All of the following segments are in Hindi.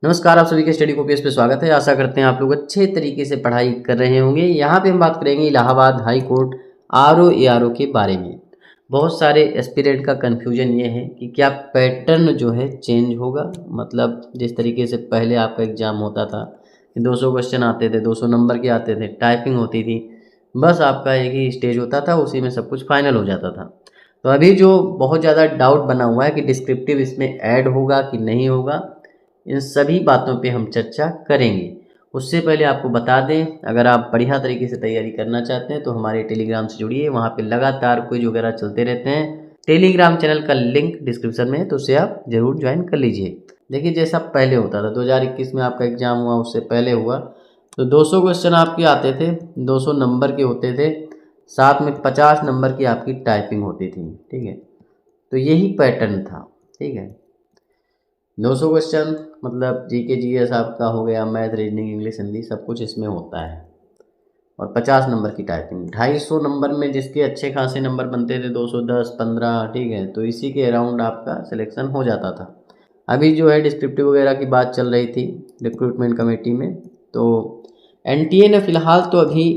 नमस्कार, आप सभी के स्टडी कॉपीज पे स्वागत है। आशा करते हैं आप लोग अच्छे तरीके से पढ़ाई कर रहे होंगे। यहाँ पे हम बात करेंगे Allahabad high court RO ARO के बारे में। बहुत सारे एस्पिरेंट का कन्फ्यूजन ये है कि क्या पैटर्न जो है चेंज होगा, मतलब जिस तरीके से पहले आपका एग्ज़ाम होता था कि 200 क्वेश्चन आते थे, 200 नंबर के आते थे, टाइपिंग होती थी, बस आपका एक ही स्टेज होता था, उसी में सब कुछ फाइनल हो जाता था। तो अभी जो बहुत ज़्यादा डाउट बना हुआ है कि डिस्क्रिप्टिव इसमें ऐड होगा कि नहीं होगा, इन सभी बातों पे हम चर्चा करेंगे। उससे पहले आपको बता दें, अगर आप बढ़िया तरीके से तैयारी करना चाहते हैं तो हमारे टेलीग्राम से जुड़िए। वहाँ पे लगातार क्विज वगैरह चलते रहते हैं। टेलीग्राम चैनल का लिंक डिस्क्रिप्शन में है, तो उसे आप ज़रूर ज्वाइन कर लीजिए। देखिए, जैसा पहले होता था 2021 में आपका एग्ज़ाम हुआ, उससे पहले हुआ तो 200 क्वेश्चन आपके आते थे, 200 नंबर के होते थे, साथ में 50 नंबर की आपकी टाइपिंग होती थी। ठीक है, तो यही पैटर्न था। ठीक है, 200 क्वेश्चन मतलब जीके जीएस आपका हो गया, मैथ, रीजनिंग, इंग्लिश, हिंदी, सब कुछ इसमें होता है, और 50 नंबर की टाइपिंग। 250 नंबर में जिसके अच्छे खासे नंबर बनते थे, 210, 15, ठीक है, तो इसी के अराउंड आपका सिलेक्शन हो जाता था। अभी जो है डिस्क्रिप्टिव वगैरह की बात चल रही थी रिक्रूटमेंट कमेटी में, तो एनटीए ने फ़िलहाल तो अभी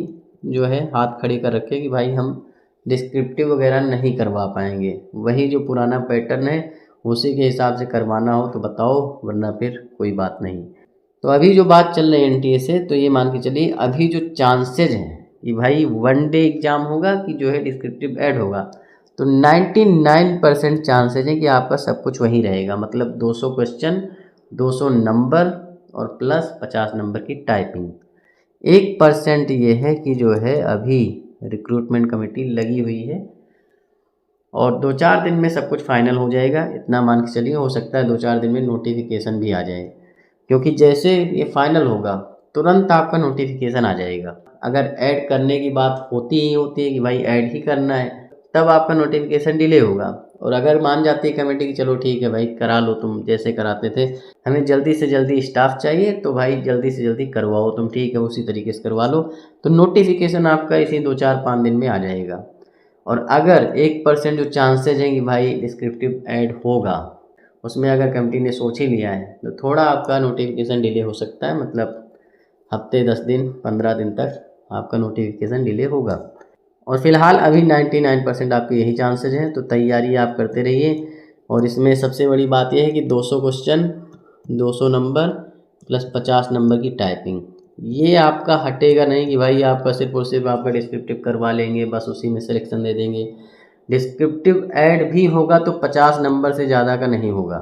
जो है हाथ खड़े कर रखे कि भाई हम डिस्क्रिप्टिव वगैरह नहीं करवा पाएंगे। वही जो पुराना पैटर्न है उसी के हिसाब से करवाना हो तो बताओ, वरना फिर कोई बात नहीं। तो अभी जो बात चल रही है एनटीए से, तो ये मान के चलिए अभी जो चांसेज हैं कि भाई वन डे एग्ज़ाम होगा कि जो है डिस्क्रिप्टिव ऐड होगा, तो 99% चांसेज हैं कि आपका सब कुछ वही रहेगा। मतलब 200 क्वेश्चन, 200 नंबर और प्लस 50 नंबर की टाइपिंग। 1% ये है कि जो है अभी रिक्रूटमेंट कमेटी लगी हुई है और 2-4 दिन में सब कुछ फाइनल हो जाएगा। इतना मान के चलिए, हो सकता है 2-4 दिन में नोटिफिकेशन भी आ जाए, क्योंकि जैसे ये फाइनल होगा तुरंत आपका नोटिफिकेशन आ जाएगा। अगर ऐड करने की बात होती ही होती है कि भाई ऐड ही करना है, तब आपका नोटिफिकेशन डिले होगा। और अगर मान जाती है कमेटी कि चलो ठीक है भाई, करा लो तुम जैसे कराते थे, हमें जल्दी से जल्दी स्टाफ चाहिए, तो भाई जल्दी से जल्दी करवाओ तुम, ठीक है उसी तरीके से करवा लो, तो नोटिफिकेशन आपका इसी 2-4-5 दिन में आ जाएगा। और अगर 1% जो चांसेज हैं कि भाई डिस्क्रिप्टिव ऐड होगा, उसमें अगर कमेटी ने सोच ही लिया है, तो थोड़ा आपका नोटिफिकेशन डिले हो सकता है। मतलब हफ्ते 10 दिन 15 दिन तक आपका नोटिफिकेशन डिले होगा। और फिलहाल अभी 99% आपके यही चांसेज हैं, तो तैयारी आप करते रहिए। और इसमें सबसे बड़ी बात यह है कि 200 क्वेश्चन, 200 नंबर प्लस 50 नंबर की टाइपिंग, ये आपका हटेगा नहीं कि भाई आपका सिर्फ और सिर्फ आपका डिस्क्रिप्टिव करवा लेंगे, बस उसी में सिलेक्शन दे देंगे। डिस्क्रिप्टिव ऐड भी होगा तो 50 नंबर से ज़्यादा का नहीं होगा।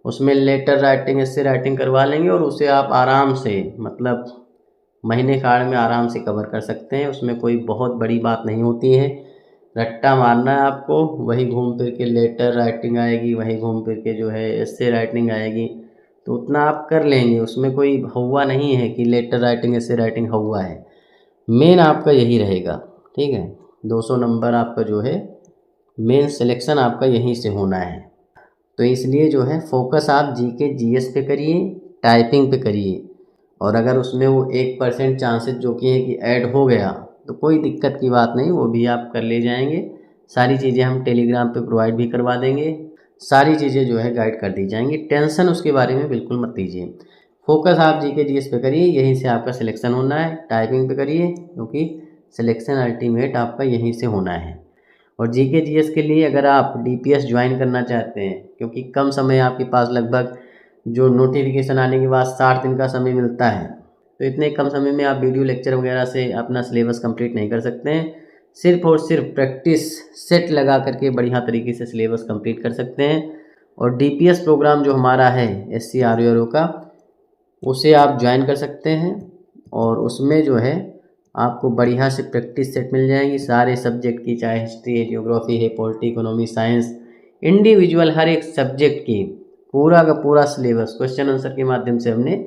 उसमें लेटर राइटिंग, एस्से राइटिंग करवा लेंगे और उसे आप आराम से, मतलब महीने काल में आराम से कवर कर सकते हैं। उसमें कोई बहुत बड़ी बात नहीं होती है, रट्टा मारना है आपको, वही घूम फिर के लेटर राइटिंग आएगी, वही घूम फिर के जो है एस्से राइटिंग आएगी, तो उतना आप कर लेंगे। उसमें कोई हवा नहीं है कि लेटर राइटिंग एस्से राइटिंग हवा है, मेन आपका यही रहेगा। ठीक है, 200 नंबर आपका जो है मेन सिलेक्शन आपका यहीं से होना है। तो इसलिए जो है फोकस आप जीके जीएस पे करिए, टाइपिंग पे करिए। और अगर उसमें वो 1% चांसेस जो कि है कि ऐड हो गया, तो कोई दिक्कत की बात नहीं, वो भी आप कर ले जाएंगे। सारी चीज़ें हम टेलीग्राम पे प्रोवाइड भी करवा देंगे, सारी चीज़ें जो है गाइड कर दी जाएंगी। टेंशन उसके बारे में बिल्कुल मत लीजिए। फोकस आप जीके जीएस पे करिए, यहीं से आपका सिलेक्शन होना है। टाइपिंग पे करिए, क्योंकि सिलेक्शन अल्टीमेट आपका यहीं से होना है। और जीके जीएस के लिए अगर आप डीपीएस ज्वाइन करना चाहते हैं, क्योंकि कम समय आपके पास, लगभग जो नोटिफिकेशन आने के बाद 60 दिन का समय मिलता है, तो इतने कम समय में आप वीडियो लेक्चर वगैरह से अपना सिलेबस कंप्लीट नहीं कर सकते हैं। सिर्फ और सिर्फ प्रैक्टिस सेट लगा करके बढ़िया तरीके से सिलेबस कंप्लीट कर सकते हैं। और डीपीएस प्रोग्राम जो हमारा है एससी आरओ का, उसे आप ज्वाइन कर सकते हैं। और उसमें जो है आपको बढ़िया से प्रैक्टिस सेट मिल जाएगी सारे सब्जेक्ट की, चाहे हिस्ट्री है, जियोग्राफी है, पॉलिटी, इकोनॉमी, साइंस, इंडिविजुअल हर एक सब्जेक्ट की पूरा का पूरा सिलेबस क्वेश्चन आंसर के माध्यम से हमने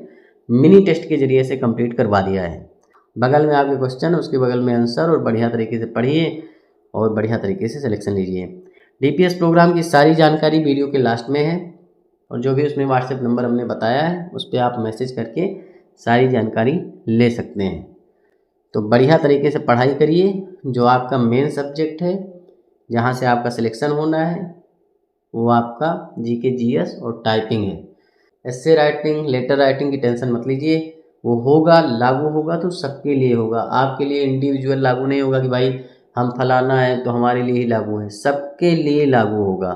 मिनी टेस्ट के जरिए से कंप्लीट करवा दिया है। बगल में आपके क्वेश्चन, उसके बगल में आंसर, और बढ़िया तरीके से पढ़िए और बढ़िया तरीके से सिलेक्शन लीजिए। डीपीएस प्रोग्राम की सारी जानकारी वीडियो के लास्ट में है, और जो भी उसमें व्हाट्सएप नंबर हमने बताया है उस पर आप मैसेज करके सारी जानकारी ले सकते हैं। तो बढ़िया तरीके से पढ़ाई करिए। जो आपका मेन सब्जेक्ट है, जहाँ से आपका सिलेक्शन होना है, वो आपका जीके जीएस और टाइपिंग है। एस्से राइटिंग, लेटर राइटिंग की टेंशन मत लीजिए, वो होगा, लागू होगा तो सबके लिए होगा, आपके लिए इंडिविजुअल लागू नहीं होगा कि भाई हम फलाना है तो हमारे लिए ही लागू है, सबके लिए लागू होगा।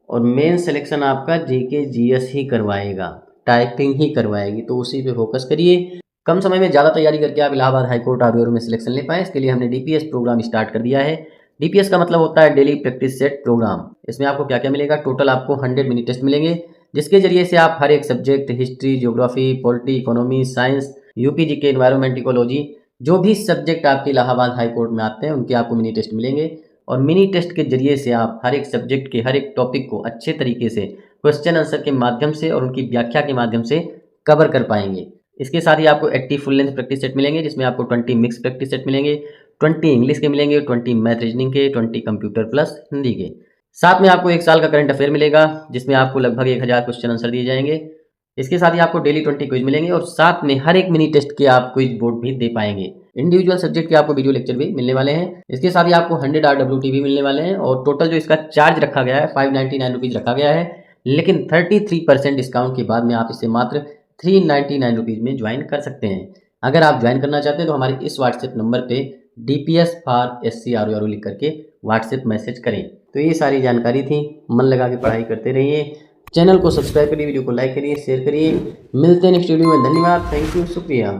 और मेन सिलेक्शन आपका जीके जीएस ही करवाएगा, टाइपिंग ही करवाएगी, तो उसी पे फोकस करिए। कम समय में ज़्यादा तैयारी करके आप इलाहाबाद हाईकोर्ट आरओ में सिलेक्शन ले पाएँ, इसके लिए हमने डीपीएस प्रोग्राम स्टार्ट कर दिया है। डीपीएस का मतलब होता है डेली प्रैक्टिस सेट प्रोग्राम। इसमें आपको क्या क्या मिलेगा, टोटल आपको 100 मिनी टेस्ट मिलेंगे, जिसके जरिए से आप हर एक subject, history, geography, polity, economy, science, UP GK, environment, ecology, जो भी सब्जेक्ट आपके इलाहाबाद हाईकोर्ट में आते हैं उनके आपको मिनी टेस्ट मिलेंगे। और मिनी टेस्ट के जरिए से आप हर एक सब्जेक्ट के हर एक टॉपिक को अच्छे तरीके से क्वेश्चन आंसर के माध्यम से और उनकी व्याख्या के माध्यम से कवर कर पाएंगे। इसके साथ ही आपको 80 फुल लेंथ प्रैक्टिस सेट मिलेंगे, जिसमें आपको 20 मिक्स प्रैक्टिस सेट मिलेंगे, 20 इंग्लिश के मिलेंगे, 20 मैथ रीजनिंग के, 20 कंप्यूटर प्लस हिंदी के। साथ में आपको 1 साल का करंट अफेयर मिलेगा, जिसमें आपको लगभग 1000 क्वेश्चन आंसर दिए जाएंगे। इसके साथ ही आपको डेली 20 क्विज मिलेंगे और साथ में हर एक मिनी टेस्ट के आप क्विज बोर्ड भी दे पाएंगे। इंडिविजुअल सब्जेक्ट के आपको वीडियो लेक्चर भी मिलने वाले हैं। इसके साथ ही आपको 100 RWT भी मिलने वाले हैं और टोटल जो इसका चार्ज रखा गया है 599 रुपीज़ रखा गया है, लेकिन 33% डिस्काउंट के बाद में आप इसे मात्र 399 रुपीज़ में ज्वाइन कर सकते हैं। अगर आप ज्वाइन करना चाहते हैं तो हमारे इस व्हाट्सएप नंबर पे DPS फॉर SC RO लिख करके व्हाट्सएप मैसेज करें। तो ये सारी जानकारी थी, मन लगा के पढ़ाई करते रहिए। चैनल को सब्सक्राइब करिए, वीडियो को लाइक करिए, शेयर करिए। मिलते हैं नेक्स्ट वीडियो में। धन्यवाद, थैंक यू, शुक्रिया।